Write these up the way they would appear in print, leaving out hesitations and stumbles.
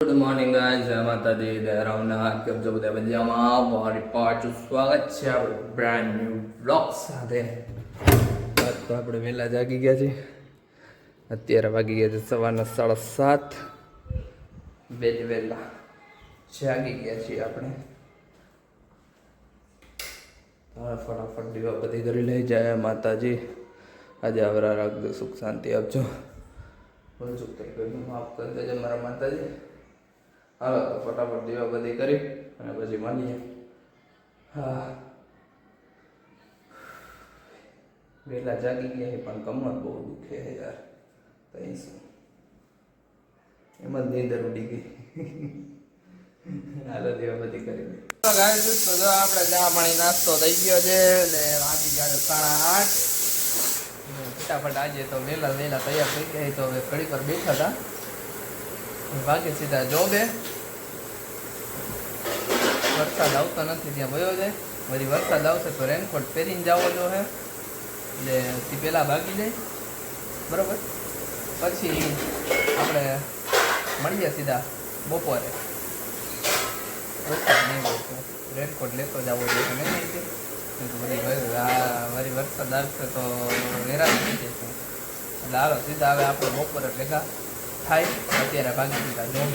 Good morning guys, જય માતાજી, જય રામનાથ. કેમ છો બધા મજામાં? મારી પાછું સ્વાગત છે આપણે બ્રાન્ડ ન્યૂ બ્લોગ સાથે. તો આપણે વહેલા જાગી ગયા છીએ. અત્યારે વાગી ગયા છે સવારના 7:30. વહેલા જાગી ગયા છીએ આપણે. ફટાફટ દીવા બધી કરી લઈ જાય માતાજી. આજે આવરા રાખજો, સુખ શાંતિ આપજો. ભૂલ ચૂક થઈ ગયું, માફ કરી દેજો મારા માતાજી. હવે તો ફટાફટ દીવા બધી કરી અને પછી મળીએ. હા, વહેલા જાગી ગયા છે પણ કમર બહુ દુખે છે યાર. કઈ શું એમ જ નીંદર ઉડી ગઈ. હાલો દીવા બધી કરી દે. આપણે ચા પાણી નાસ્તો થઈ ગયો છે ને વાગી ગયા 8:30. ફટાફટ આજે તો વહેલા તૈયાર થઈ ગયા. તો હવે ઘડી પર બેઠા હતા, વાગે સીધા જોબે. વરસાદ આવતો નથી, ત્યાં વયો છે. વળી વરસાદ આવશે તો રેનકોટ પહેરીને જવો જો હે, એટલે તે પહેલાં ભાગી જાય. બરાબર, પછી આપણે મળીએ સીધા બપોરે. વરસાદ નહીં હોય રેનકોટ લેતો જવો જોઈએ નહીં છે. વળી વરસાદ આવશે તો હેરાન થઈ જશે. એટલે હાલો સીધા હવે આપણે બપોરે ભેગા થાય. અત્યારે ભાગી સીધા જોઉં.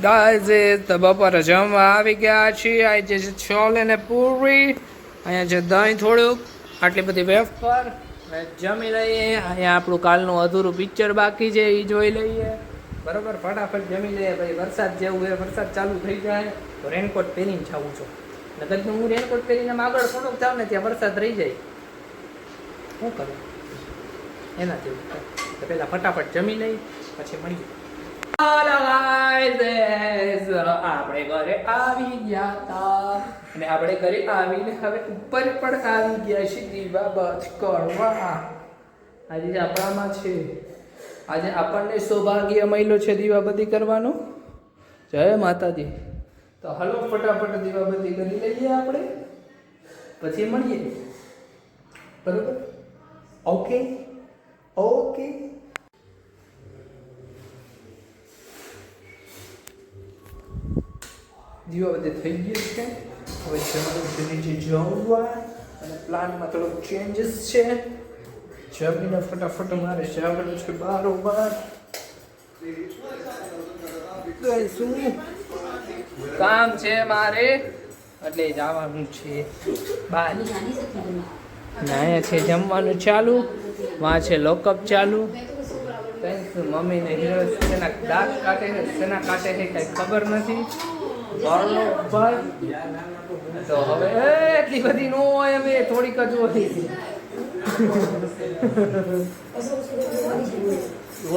ગાઈઝ, તો બપોરે જમવા આવી ગયા છીએ. આજે છે છોલે ને પૂરી, અહીંયા છે દહીં થોડુંક, આટલી બધી વેફર. જમી લઈએ. અહીંયા આપણું કાલનું અધૂરું પિક્ચર બાકી છે, એ જોઈ લઈએ. બરાબર, ફટાફટ જમી લઈએ. પછી વરસાદ જેવું હોય, વરસાદ ચાલુ થઈ જાય તો રેનકોટ પહેરીને જાઉં છું. નગર હું રેનકોટ પહેરીને આગળ થોડુંક જાઉં ને ત્યાં વરસાદ રહી જાય. શું કરું એના જેવું. તો પહેલાં ફટાફટ જમી લઈ પછી મળીએ. આપણે ઘરે આવી ગયા હતા અને આપણે ઘરે આવીને હવે ઉપર પણ આવી ગયા છે દીવાબત્ત કરવા. આજે આપણામાં છે, આજે આપણને સૌભાગ્ય મળ્યો છે દીવાબત્તી કરવાનો. જય માતાજી. તો હલો ફટાફટ દીવાબત્તી કરી લઈએ આપણે, પછી મળીએ. બરોબર, ઓકે ઓકે. દીવાબત્તી થઈ ગઈ છે. હવે નીચે જમવા અને પ્લાનમાં થોડોક ચેન્જીસ છે. જમીને ફટાફટ મારે જવાનું છે બારોબાર. શું કામ છે મારે એટલે જવાનું છે બહાર. અહીંયા છે જમવાનું ચાલુ, વાં છે લોકઅપ ચાલુ. મમ્મીને હીરો શેના દાંત કાઢે છે, શેના કાઢે છે કંઈ ખબર નથી. બરોબર, તો હવે એટલી બધી નો હોય, હવે થોડીક જ હોય.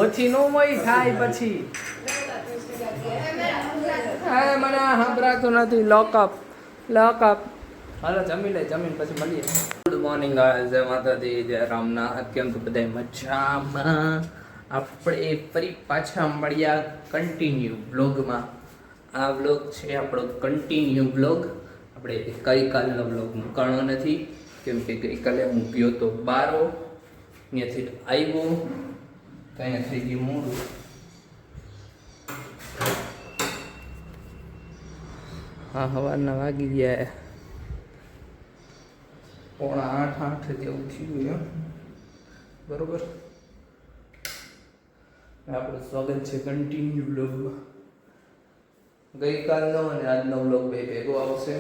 ઓછી નો હોય થાય પછી. હા, મને સંભળાતું નથી. લોકઅપ. હાલો જમી લે, જમીન પછી મળીએ. ગુડ મોર્નિંગ, જય માતાજી, જય રામનાથ. કેમ તો બધા મજામાં? આપણે ફરી પાછા મળ્યા કન્ટિન્યુ બ્લોગમાં. આ બ્લોગ છે આપણો કન્ટિન્યુ બ્લોગ. આપણે ગઈકાલનો બ્લોગ મૂકાણો નથી, કેમ કે ગઈકાલે હું ગયો તો બારો, ત્યાંથી આવ્યો તો અહીંયા થઈ ગયું મોડું. હા, સવારના વાગી ગયા 7:45 જેવું થયું એમ. બરોબર, આપણું સ્વાગત છે કન્ટિન્યુ બ્લોગમાં. ગઈકાલનો અને આજનો બ્લોગ બે ભેગો આવશે,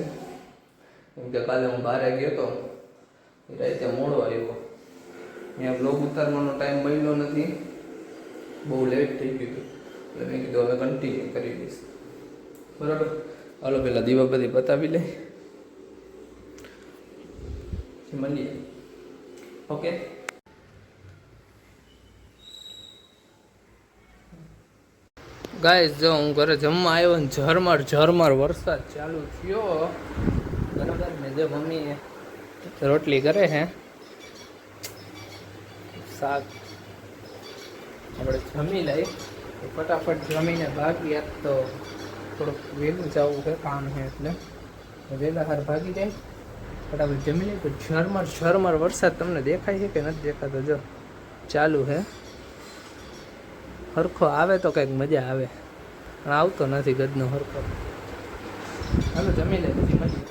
કેમ કે કાલે હું બહાર ગયો હતો, એ રાતે મોડો આવ્યો. અહીંયા બ્લોગ ઉતારવાનો ટાઈમ મળ્યો નથી, બહુ લેટ થઈ ગયું હતું. એટલે મેં કીધું હવે કન્ટિન્યુ કરી દઈશ. બરાબર, હાલો પહેલાં દીવાબત્તી બતાવી લે, મળીએ. ઓકે. ગાઈસ, જો હું ઘરે જમવા આવ્યો ને ઝરમર વરસાદ ચાલુ થયો. બરાબર ને, જો મમ્મી રોટલી કરે છે, શાક આપણે જમી લઈ. ફટાફટ જમીને ભાગી. આજ તો થોડુંક વહેલું જવું છે, કામ છે એટલે વહેલા હાર ભાગી જાય. ફટાફટ જમી લઈ. તો ઝરમર વરસાદ તમને દેખાય છે કે નથી દેખાતો? જો ચાલુ છે. હરખો આવે તો કંઈક મજા આવે, પણ આવતો નથી ગદનો હરખો. હાલો જમી લે પછી મળી.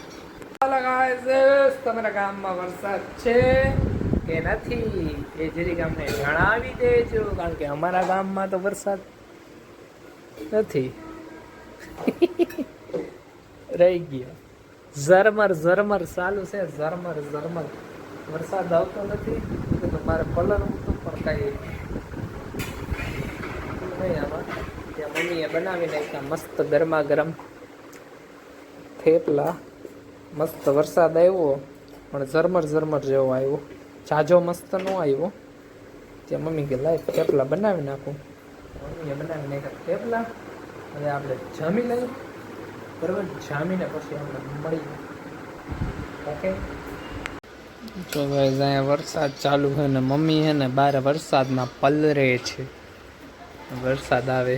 તમારા ગામમાં વરસાદ છે કે નથી એ જરીક અમને જણાવી દેજો, કારણ કે અમારા ગામમાં તો વરસાદ નથી. રહી ગયો. ઝરમર ઝરમર ચાલુ છે, ઝરમર ઝરમર. વરસાદ આવતો નથી તો મારે પલળવું તો પણ કાંઈ નહીં આમાં. ત્યાં મમ્મીએ બનાવી નાખ્યા મસ્ત ગરમા ગરમ થેપલા. મસ્ત વરસાદ આવ્યો પણ ઝરમર ઝરમર જેવો આવ્યો, જાજો મસ્ત ન આવ્યો. ત્યાં મમ્મી કે લાઈ થેપલા બનાવી નાખું. મમ્મીએ બનાવી નાખ્યા થેપલા. હવે આપણે જમી લઈએ, બરાબર? જામીને પછી આપણે મળીએ. ઓકે. જો ભાઈ અહીંયા વરસાદ ચાલુ છે ને મમ્મી છે ને બહાર વરસાદમાં પલરે છે. વરસાદ આવે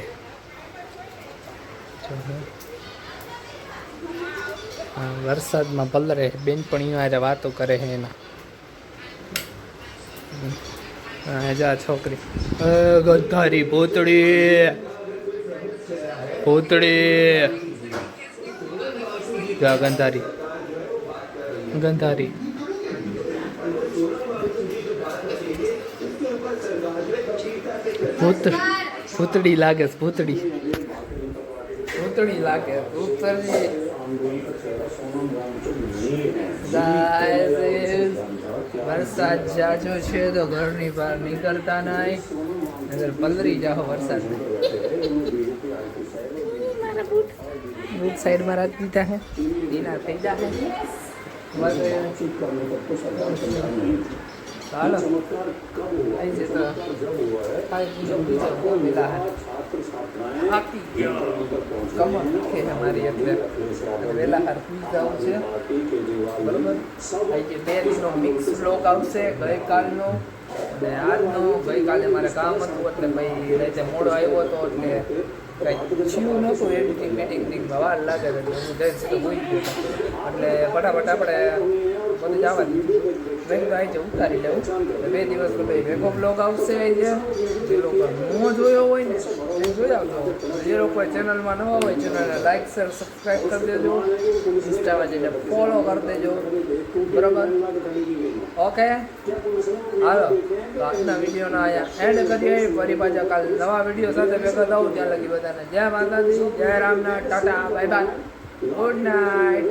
વરસાદમાં પલરે, બેનપણીઓ હારે વાતો કરે છે એના. જા છોકરી ગધારી ભૂતડી ભૂતડી જા ગંધારી ગંધારી. ભૂતડી લાગે છે, ભૂતડી ભૂતડી લાગે ભૂતડી. વરસાદ જાજો છે તો ઘરની બહાર નીકળતા નહીં, અગર પલરી જાઓ વરસાદ. બૂટ સાઈડમાં રાખી દીધા હે, ઢીલા થઈ જાય. હાલો આવી છે તો કમર દુખે છે મારી, એટલે વહેલા હાર સુઈ જવું છે, બરોબર? આજે 2 દિનનો મિક્સ બ્લોક આવશે, ગઈકાલનો અને આજનો. ગઈકાલે મારે કામ હતું એટલે ભાઈ રાતે મોડો આવ્યો હતો, એટલે કાંઈ છીવું નહોતું. એડિટિંગ બેટિંગમાં વાર લાગે છે, એટલે હું જઈશ તો હોઈ ગયો, એટલે ફટાફટ આપણે બધું જવા દીધું. મેં તો આજે ઉતારી લેવું. 2 દિવસ તો ભાઈ ભેગો બ્લોગ આવશે. જે લોકો ન જોયો હોય ને એ જોઈ આવજો. જે લોકો ચેનલમાં નવા હોય ચેનલને લાઈક શેર સબસ્ક્રાઈબ કરી દેજો, ઇન્સ્ટામાં જઈને ફોલો કરી દેજો, બરાબર? ઓકે હાલો, તો આજના વિડીયોના અહીંયા એન્ડ કરીએ. ફરી પાછા કાલ નવા વિડીયો સાથે ભેગા થાઉં. ત્યાં લગી બધાને જય માતાજી, જય Ramnath, Tata, bye bye, good night.